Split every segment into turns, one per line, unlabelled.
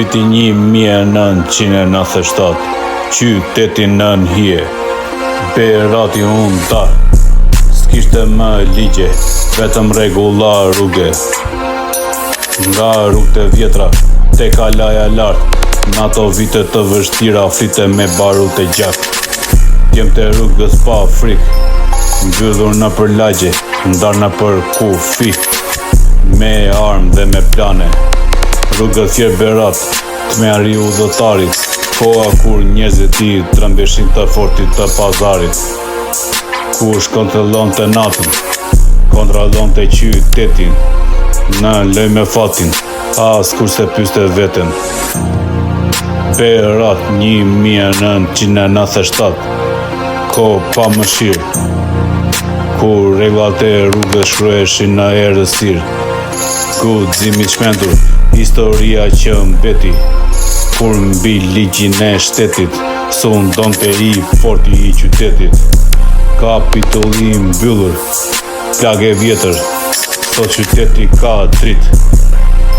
Viti 1997, qyteti nën hije, Berati unë ta, s'kishte më ligje, vetëm rregulla rrugë. Nga rrugët e vjetra, te kalaja lart, n'ato vite të vështira flite me barut e gjak. Jem të rrugës pa frik, mbyllur në për lagje, ndar në për kufi, me armë dhe me plane. Rrugët fjerë Berat, të me arri udhëtarit, koha kur njerëzit i trembeshin të fortit të pazarit. Kush kontrollon të natën, kontrollon të qytetin, në loj me fatin, as kur se pyste veten. Berat 1997, ko pa mëshirë, kur rregullat e rrugës shkruheshin në errësirë. Guximi çmendur, historia që mbeti, kur mbi ligjin e shtetit, sundonte i forti i qytetit. Kapitulli mbyllur, plagë e vjetër, sot qyteti ka dritë,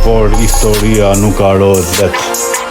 por historia nuk harohet vetë.